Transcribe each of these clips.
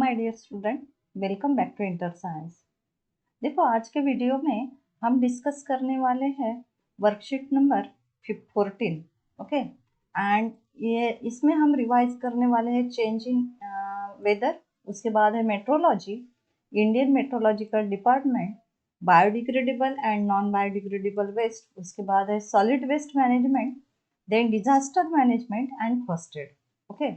My dear student, welcome back to inter science. देखो, आज के वीडियो में हम डिस्कस करने वाले हैं वर्कशीट नंबर 14। ओके, एंड ये इसमें हम रिवाइज करने वाले हैं चेंज इन वेदर, उसके बाद है meteorology, Indian meteorological department, biodegradable and non biodegradable waste, उसके बाद है solid waste management, then disaster management and first aid. Okay,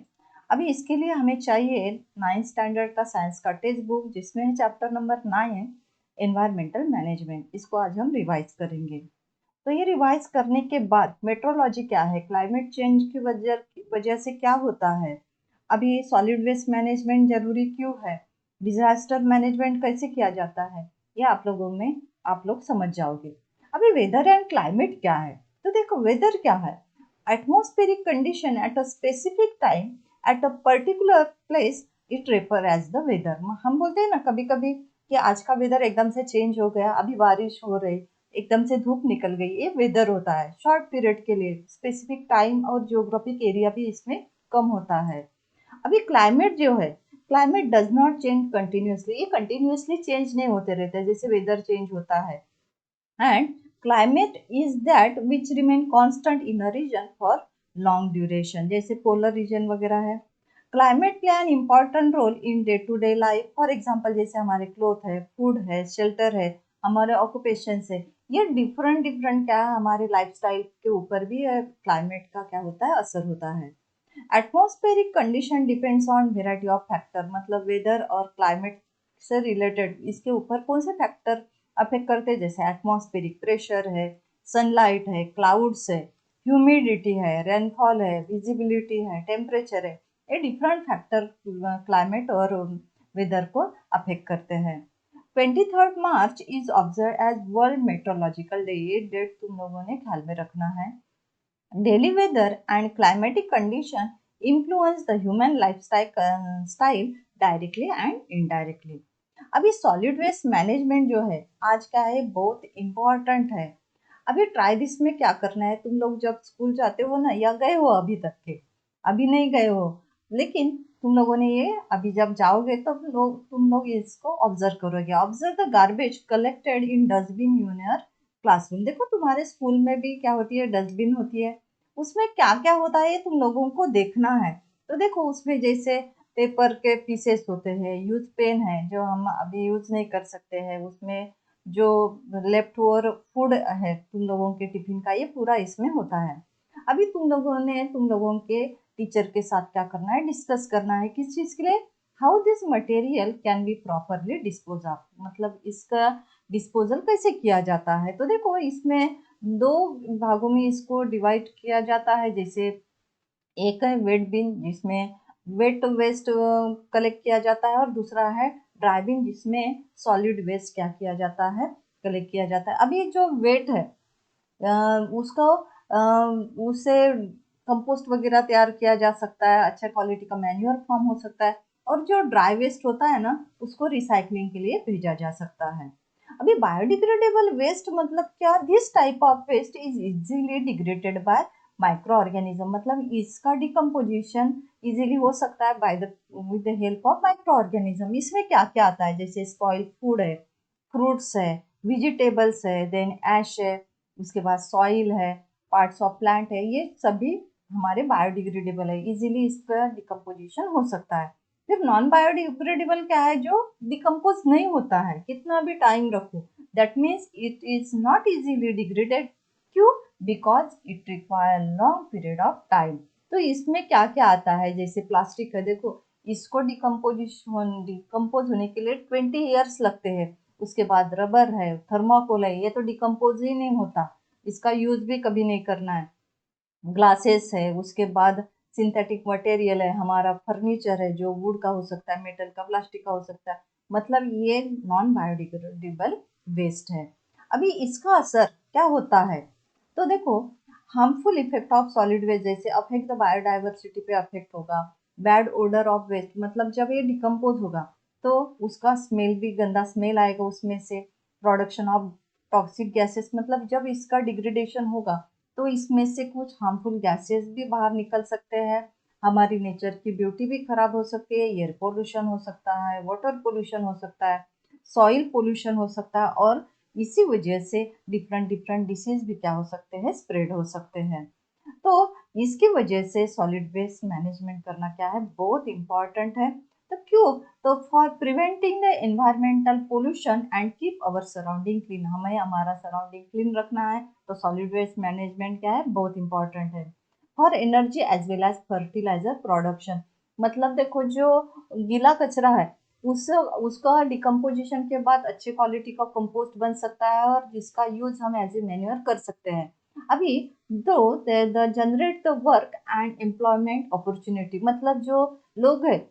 अभी इसके लिए हमें चाहिए 9th स्टैंडर्ड का साइंस का टेक्स्ट बुक, जिसमें है चैप्टर नंबर 9 एनवायरमेंटल मैनेजमेंट। इसको आज हम रिवाइज करेंगे। तो ये रिवाइज करने के बाद मेट्रोलॉजी क्या है, क्लाइमेट चेंज की वजह से क्या होता है, अभी सॉलिड वेस्ट मैनेजमेंट जरूरी क्यों है, डिजास्टर मैनेजमेंट कैसे किया जाता है, ये आप लोग समझ जाओगे। अभी वेदर एंड क्लाइमेट क्या है, तो देखो वेदर क्या है, atmospheric condition at a specific time at a particular place, it refer as the weather. हम बोलते हैं ना कभी कभी कि आज का वेदर एकदम से चेंज हो गया, अभी बारिश हो रही, एकदम से धूप निकल गई, ये वेदर होता है शॉर्ट पीरियड के लिए। स्पेसिफिक टाइम और जियोग्राफिक एरिया भी इसमें कम होता है। अभी क्लाइमेट जो है, climate does not change continuously, ये कंटिन्यूसली चेंज नहीं होते रहते जैसे वेदर चेंज होता है। And climate is that which remain constant in a region for long duration, जैसे पोलर रीजन वगैरह है। Climate play an important role in day to day life, for example जैसे हमारे क्लोथ है, फूड है, shelter है, हमारे ऑक्यूपेशन है, ये डिफरेंट डिफरेंट क्या है हमारे लाइफस्टाइल के ऊपर भी क्लाइमेट का क्या होता है, असर होता है। Atmospheric condition depends on variety of factor, मतलब वेदर और क्लाइमेट से रिलेटेड इसके ऊपर कौन से फैक्टर अफेक्ट करते हैं, जैसे एटमॉस्फेरिक प्रेशर है, सनलाइट है, क्लाउड्स है, ह्यूमिडिटी है, रेनफॉल है, विजिबिलिटी है, टेम्परेचर है, ये डिफरेंट फैक्टर क्लाइमेट और वेदर को अफेक्ट करते हैं। 23 March is observe as world meteorological day, ये डेट तुम लोगों ने ख्याल में रखना है। Daily weather and climatic condition influence the human lifestyle directly and indirectly. अभी सॉलिड वेस्ट मैनेजमेंट जो है आज क्या है, बहुत इम्पोर्टेंट है। अभी ट्राई दिस में क्या करना है, तुम लोग जब स्कूल जाते हो ना, या गए हो अभी तक के, अभी नहीं गए हो, लेकिन तुम लोगों ने ये अभी जब जाओगे तो तुम लोग इसको ऑब्जर्व करोगे। Observe the garbage collected in dustbin in your classroom. देखो तुम्हारे स्कूल में भी क्या होती है, डस्टबिन होती है, उसमें क्या क्या होता है ये तुम लोगों को देखना है। तो देखो उसमें जैसे पेपर के पीसेस होते हैं, यूज पेन है जो हम अभी यूज नहीं कर सकते हैं, उसमें जो लेफ्ट ओवर फूड है तुम लोगों के टिफिन का, ये पूरा इसमें होता है। अभी तुम लोगों के टीचर के साथ क्या करना है, डिस्कस करना है किस चीज के लिए, how this material can be properly dispose of, मतलब इसका डिस्पोजल कैसे किया जाता है। तो देखो इसमें दो भागों में इसको डिवाइड किया जाता है। जैसे एक है वेट बिन, जिसमें वेट वेस्ट कलेक्ट किया जाता है, और दूसरा है ड्राई बिन, जिसमें सॉलिड वेस्ट क्या किया जाता है, कलेक्ट किया जाता है। अभी जो वेट है उसको उससे कंपोस्ट वगैरह तैयार किया जा सकता है, अच्छा क्वालिटी का मैन्योर फॉर्म हो सकता है, और जो ड्राई वेस्ट होता है ना, उसको रिसाइकलिंग के लिए भेजा जा सकता है। अभी बायोडिग्रेडेबल वेस्ट मतलब क्या, this type of waste is easily degraded by micro organism, मतलब इसका डिकम्पोजिशन इजीली हो सकता है by the with the help of micro organism. इसमें क्या क्या आता है, जैसे स्पॉइल फूड है, फ्रूट्स है, वेजिटेबल्स है, देन ऐश है, उसके बाद सॉइल है, पार्ट्स ऑफ प्लांट है, ये सभी हमारे बायोडिग्रेडेबल है, इजीली इसका डिकम्पोजिशन हो सकता है। फिर नॉन बायोडिग्रेडेबल क्या है, जो डिकम्पोज नहीं होता है कितना भी टाइम रखो, that means it is not easily degraded. क्यों? Because it require long period of time. तो इसमें क्या क्या आता है, जैसे प्लास्टिक है, देखो इसको डिकम्पोज होने के लिए 20 ईयर्स लगते हैं। उसके बाद रबर है, थर्माकोल है, ये तो डिकम्पोज ही नहीं होता, इसका यूज भी कभी नहीं करना है। ग्लासेस है, उसके बाद सिंथेटिक मटेरियल है, हमारा फर्नीचर है जो वुड का हो सकता है, मेटल का, प्लास्टिक का हो सकता है, मतलब ये नॉन बायोडिग्रेडेबल वेस्ट है। अभी इसका असर क्या होता है, तो देखो harmful effect of solid waste, जैसे अफेक्ट द बायोडाइवर्सिटी पे अफेक्ट होगा, बैड ओडर ऑफ वेस्ट, मतलब जब ये डिकम्पोज होगा तो उसका स्मेल भी, गंदा स्मेल आएगा उसमें से, प्रोडक्शन ऑफ टॉक्सिक गैसेस, मतलब जब इसका डिग्रेडेशन होगा तो इसमें से कुछ हार्मफुल गैसेस भी बाहर निकल सकते हैं, हमारी नेचर की ब्यूटी भी खराब हो सकती है, एयर पोल्यूशन हो सकता है, वाटर पोल्यूशन हो सकता है, सॉइल पोल्यूशन हो सकता है, और इसी वजह से डिफरेंट डिफरेंट डिसीज भी क्या हो सकते हैं, स्प्रेड हो सकते हैं। तो इसकी वजह से सॉलिड वेस्ट मैनेजमेंट करना क्या है, बहुत इंपॉर्टेंट है। तो क्यों? तो for preventing the environmental pollution and keep our surrounding clean, हमें हमारा सराउंडिंग क्लीन रखना है, तो सॉलिड वेस्ट मैनेजमेंट क्या है, बहुत इंपॉर्टेंट है। For energy as well as fertiliser production, मतलब देखो जो गीला कचरा है उस उसका डिकम्पोजिशन के बाद अच्छी क्वालिटी का कंपोस्ट बन सकता है, और जिसका यूज हम एज ए मैन्योर कर सकते हैं। अभी दो the generate the work and employment opportunity, मतलब जो लोग हैं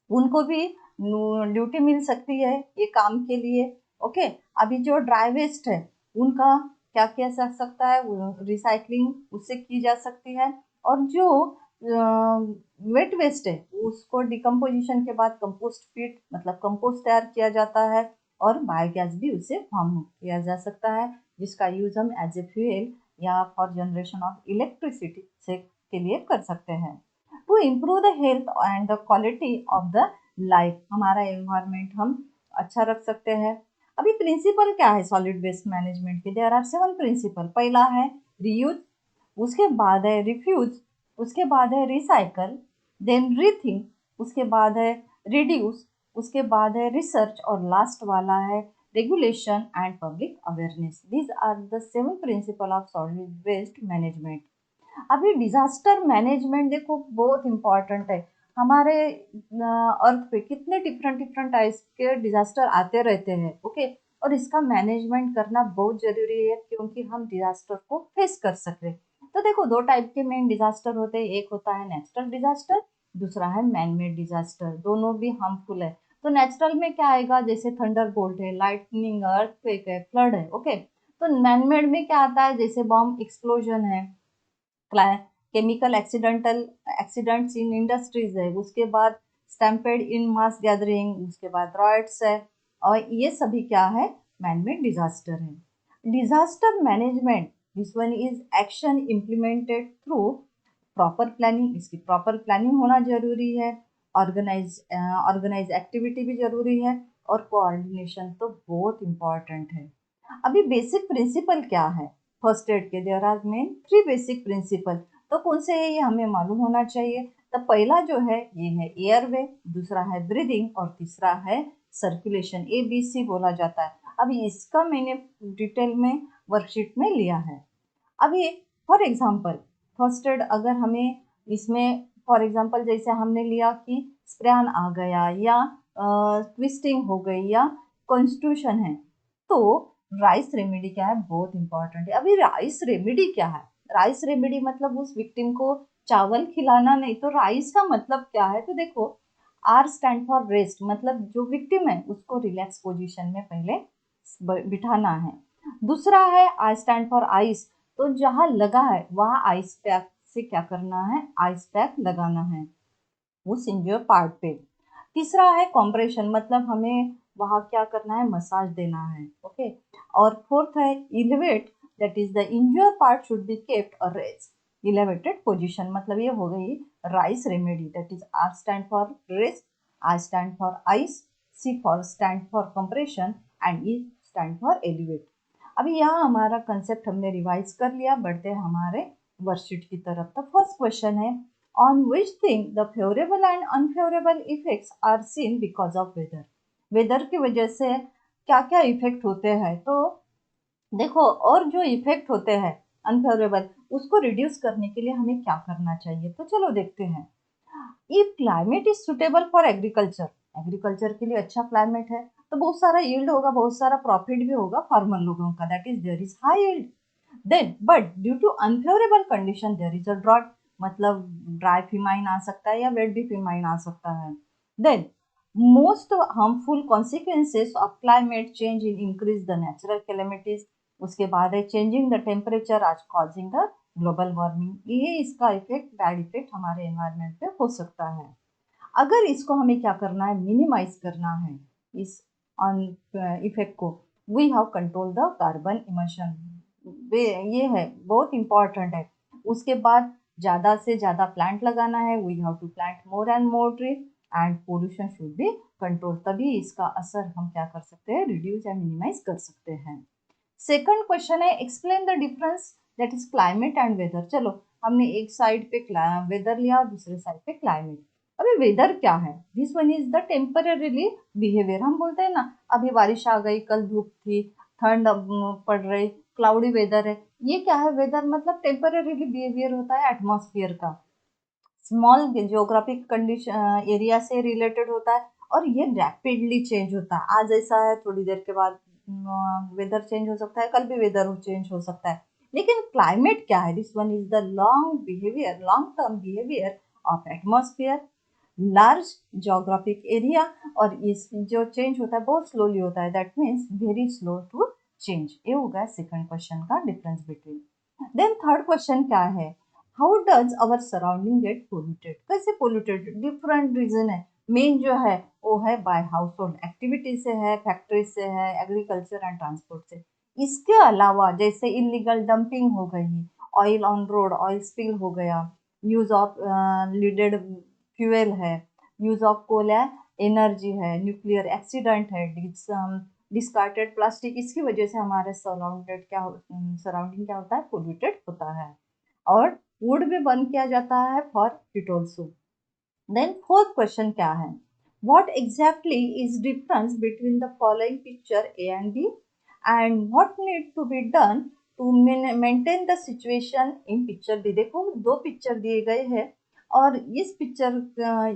उनको भी ड्यूटी मिल सकती है ये काम के लिए। ओके, अभी जो ड्राई वेस्ट है उनका क्या किया जा सकता है, रिसाइकलिंग उससे की जा सकती है, और जो वेट वेस्ट है उसको डिकम्पोजिशन के बाद कंपोस्ट फीड मतलब कंपोस्ट तैयार किया जाता है, और बायोगैस भी उससे फॉर्म किया जा सकता है, जिसका यूज हम एज ए फ्यूल या फॉर जनरेशन ऑफ इलेक्ट्रिसिटी से के लिए कर सकते हैं। To improve the health and the quality of the life, हमारा एनवायरमेंट हम अच्छा रख सकते हैं। अभी प्रिंसिपल क्या है सॉलिड वेस्ट मैनेजमेंट के, देयर आर 7 प्रिंसिपल। पहला है रीयूज, उसके बाद है रिफ्यूज, उसके बाद है रिसाइकल, देन रीथिंक, उसके बाद है रिड्यूस, उसके बाद है रिसर्च, और लास्ट वाला है regulation and public awareness. These are the 7 principle of solid waste management. अभी डिजास्टर मैनेजमेंट देखो बहुत इम्पोर्टेंट है। हमारे अर्थ पे कितने डिफरेंट डिफरेंट टाइप्स के डिजास्टर आते रहते हैं। ओके, और इसका मैनेजमेंट करना बहुत जरूरी है, क्योंकि हम डिजास्टर को फेस कर सके। तो देखो दो टाइप के मेन डिजास्टर होते हैं, एक होता है नेचुरल डिजास्टर, दूसरा है मैन मेड डिजास्टर। दोनों भी हार्मफुल है। तो नेचुरल में क्या आएगा, जैसे थंडर बोल्ट है, लाइटनिंग, अर्थक्वेक है, फ्लड है। ओके, तो मैन मेड में क्या आता है, जैसे बॉम्ब एक्सप्लोजन है, केमिकल एक्सीडेंट्स इन इंडस्ट्रीज है, उसके बाद स्टैम्पेड इन मास गैदरिंग, उसके बाद रॉयट्स है, और ये सभी क्या है, मैनमेड डिजास्टर है। Disaster management, this one is action implemented through proper planning, इसकी प्रॉपर प्लानिंग होना जरूरी है, ऑर्गेनाइज एक्टिविटी भी जरूरी है, और कोऑर्डिनेशन तो बहुत इंपॉर्टेंट है। अभी बेसिक प्रिंसिपल क्या है फर्स्ट एड के, there are main 3 basic principle. तो कौन से है ये हमें मालूम होना चाहिए। तो पहला जो है ये है एयरवे, दूसरा है ब्रीदिंग, और तीसरा है सर्कुलेशन, ABC बोला जाता है। अभी इसका मैंने डिटेल में वर्कशीट में लिया है। अभी फॉर एग्जांपल फर्स्ट एड अगर हमें इसमें फॉर एग्जांपल जैसे हमने लिया कि स्प्रैन आ गया, या ट्विस्टिंग हो गई, या कॉन्स्टिट्यूशन है, तो राइस रेमेडी क्या है, बहुत इंपॉर्टेंट है। अभी राइस रेमेडी क्या है, राइस रेमेडी मतलब उस विक्टिम को चावल खिलाना नहीं, तो राइस का मतलब क्या है, तो देखो R स्टैंड फॉर रेस्ट, मतलब जो विक्टिम है उसको रिलैक्स पोजीशन में पहले बिठाना है। दूसरा है आई स्टैंड फॉर आइस, तो जहां लगा है वहां आइस पैक से क्या करना है, आइस पैक लगाना है उस इंज्योर पार्ट पे। तीसरा है कॉम्प्रेशन, मतलब हमें वहां क्या करना है, मसाज देना है। ओके, और फोर्थ है elevate, that is the इंज्योर part should be kept और रेस्ट इलेवेटेड पोजीशन, मतलब ये हो गई rice remedy. That is R stand for rest, I stand for ice, C for stand for compression, and E stand for elevate. अभी यहाँ हमारा concept हमने revise कर लिया, बढ़ते हैं हमारे वर्कशीट की तरफ। तो फर्स्ट क्वेश्चन है, on which thing the favorable and unfavorable effects are seen because of weather, weather की वजह से क्या क्या इफेक्ट होते हैं। तो देखो, और जो इफेक्ट होते हैं अनफेवरेबल, उसको रिड्यूस करने के लिए हमें क्या करना चाहिए, तो चलो देखते हैं। If climate is suitable for agriculture, agriculture के लिए अच्छा क्लाइमेट है तो बहुत सारा यील्ड होगा, बहुत सारा प्रॉफिट भी होगा फार्मर लोगों का, that is there is high yield. Then but due to unfavourable condition there is a drought, मतलब ड्राई फीमाइन आ सकता है या वेट भी फीमाइन आ सकता है। Then most harmful consequences of climate change in increase the natural calamities, उसके बाद है चेंजिंग द टेम्परेचर आज कॉजिंग द ग्लोबल वार्मिंग, ये इसका इफेक्ट बैड इफेक्ट हमारे एनवायरनमेंट पे हो सकता है। अगर इसको हमें क्या करना है, मिनिमाइज करना है इस ऑन इफेक्ट को, we have control the carbon emission, ये है बहुत इंपॉर्टेंट है। उसके बाद ज़्यादा से ज़्यादा प्लांट लगाना है, we have to plant more and more tree, and pollution should be control, तभी इसका असर हम क्या कर सकते हैं, रिड्यूस या मिनिमाइज कर सकते हैं। सेकंड क्वेश्चन है explain the difference that is climate and weather. चलो हमने एक साइड पे वेदर लिया, दूसरे साइड पे क्लाइमेट। अभी वेदर क्या है, this one is the temporarily behaviour. हम बोलते हैं ना अभी बारिश आ गई, कल धूप थी, ठंड पड़ रही, क्लाउडी वेदर है, ये क्या है, वेदर मतलब टेम्पररीली बिहेवियर होता है एटमॉस्फेयर का, स्मॉल जियोग्राफिक कंडीशन एरिया से रिलेटेड होता है, और ये रैपिडली चेंज होता है। आज ऐसा है, थोड़ी देर के बाद वेदर चेंज हो सकता है, कल भी वेदर चेंज हो सकता है। लेकिन क्लाइमेट क्या है, this one is the long term behaviour of atmosphere, large geographic area, और इस जो चेंज होता है बहुत स्लोली होता है, that means very slow to change. ये हो गया सेकंड क्वेश्चन का difference between. Then third question क्या है, how does our surrounding get polluted, कैसे पोल्यूटेड, डिफरेंट रीजन है। मेन जो है वो है बाय हाउस होल्ड एक्टिविटी से है, फैक्ट्री से है, एग्रीकल्चर एंड ट्रांसपोर्ट से। इसके अलावा जैसे इलीगल डंपिंग हो गई, oil on road, oil spill हो गया, यूज ऑफ लीडेड फ्यूल है, यूज ऑफ कोल है, एनर्जी है, न्यूक्लियर एक्सीडेंट है, डिस्कार्टेड प्लास्टिक, इसकी वजह से हमारे सराउंडिंग क्या होता है, पोल्यूटेड होता है। और वुड भी बर्न किया जाता है for heat also. Then fourth question क्या है, what exactly is difference between the following picture A and B, and what need to be done to maintain the situation in picture B. देखो दो picture दिए गए हैं, और इस picture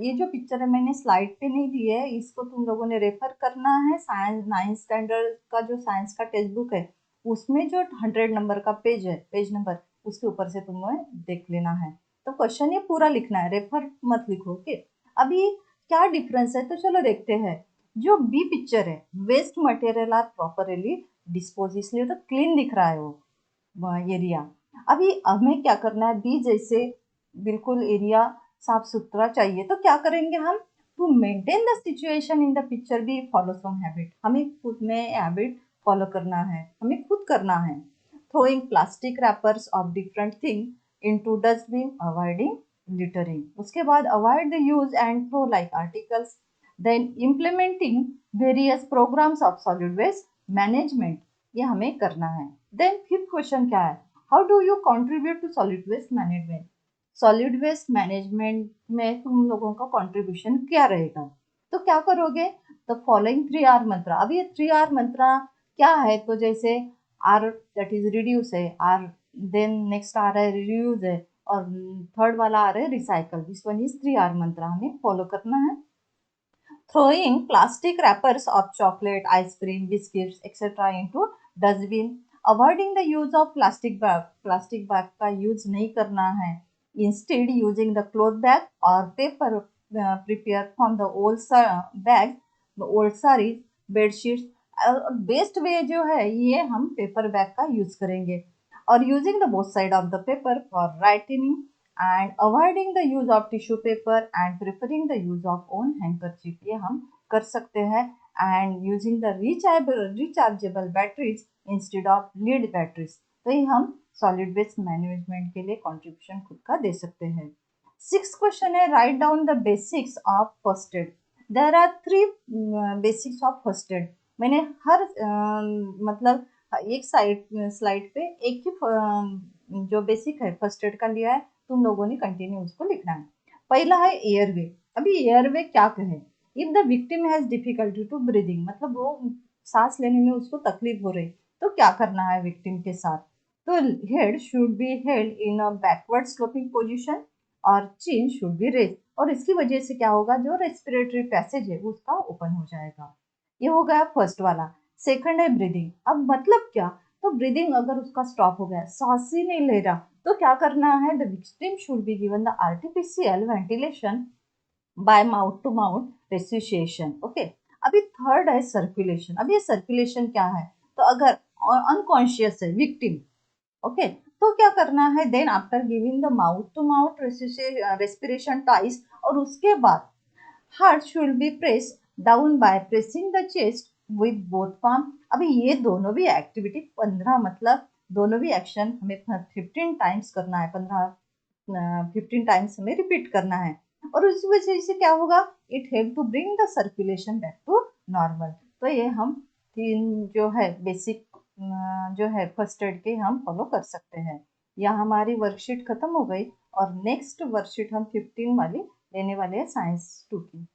ये जो पिक्चर है मैंने स्लाइड पे नहीं दी है, इसको तुम लोगों ने रेफर करना है, साइंस 9th स्टैंडर्ड का जो साइंस का टेक्स्ट बुक है उसमें जो 100 नंबर का पेज है, पेज नंबर, उसके ऊपर से तुम्हें देख लेना है। तो क्वेश्चन ये पूरा लिखना है, रेफर मत लिखो। ओके, अभी क्या डिफरेंस है तो चलो देखते हैं। जो बी पिक्चर है, waste material are properly dispose, इसलिए तो क्लीन दिख रहा है वो एरिया। अभी हमें क्या करना है, बी जैसे बिल्कुल एरिया साफ सुथरा चाहिए, तो क्या करेंगे हम, to maintain the situation in the picture B follow some habit, हमें खुद में हैबिट फॉलो करना है, हमें खुद करना है। throwing plastic wrappers of different thing into dustbin, avoiding littering, उसके बाद avoid the use and throw like articles, then implementing various programs of solid waste management, ये हमें करना है। then fifth question क्या है, how do you contribute to solid waste management, solid waste management में तुम लोगों का कंट्रीब्यूशन क्या रहेगा। तो क्या करोगे, तो फॉलोइंग 3R मंत्रा। अब ये 3R मंत्रा क्या है, तो जैसे आर दैट इज रिड्यूस है, आर देन नेक्स्ट आ रहा है रिड्यूस है, और थर्ड वाला आ रहा है recycle, this one is 3R मंत्रा हमें फॉलो करना है। throwing plastic wrappers of chocolate, ice cream, biscuits, etc. into dustbin, avoiding the use of plastic bag, plastic bag का यूज नहीं करना है, instead using the cloth bag or paper prepared from the old bag, old sarees, bedsheets, best way जो है ये हम paper bag का use करेंगे, और using the both side of the paper for writing, and avoiding the use of tissue paper and preferring the use of own handkerchief, ये हम कर सकते हैं, and using the rechargeable batteries instead of lead batteries, तो ये हम solid waste management के लिए contribution खुद का दे सकते हैं। सिक्स क्वेश्चन है, write down the basics of first aid, there are three basics of first aid। मैंने हर मतलब एक स्लाइड पे एक ही जो बेसिक है फर्स्ट एड का लिया है, तुम लोगों ने कंटिन्यू उसको लिखना है। पहला है एयरवे। अभी एयरवे क्या कहे, if the victim has difficulty to breathing, मतलब वो सांस लेने में उसको तकलीफ हो रही, तो क्या करना है विक्टिम के साथ, तो head should be held in a backward sloping position, और चिन शुड बी रेज, और इसकी वजह से क्या होगा, जो रेस्पिरेटरी पैसेज है उसका ओपन हो जाएगा। ये हो गया फर्स्ट वाला। सेकंड है ब्रीदिंग। अब मतलब क्या, तो ब्रीदिंग अगर उसका स्टॉप हो गया, सांस ही नहीं ले रहा, तो क्या करना है, the victim should be given the artificial ventilation by mouth to mouth resuscitation. Okay, अभी थर्ड है सर्कुलेशन। अब ये सर्कुलेशन क्या है, तो अगर अनकॉन्शियस है विक्टिम, ओके, तो क्या करना है, then after giving the mouth to mouth respiration twice, और उसके बाद heart should be press down by pressing the chest with both palm. अभी ये दोनों भी एक्टिविटी 15 मतलब दोनों भी एक्शन हमें 15 टाइम्स करना है, 15 15 टाइम्स हमें रिपीट करना है। और उस वजह से क्या होगा, it help to bring the circulation back to normal. तो ये हम 3 जो है बेसिक जो है फर्स्ट एड के हम फॉलो कर सकते हैं। यहाँ हमारी वर्कशीट खत्म हो गई और नेक्स्ट वर्कशीट हम 15 वाली लेने वाले हैं साइंस 2 की।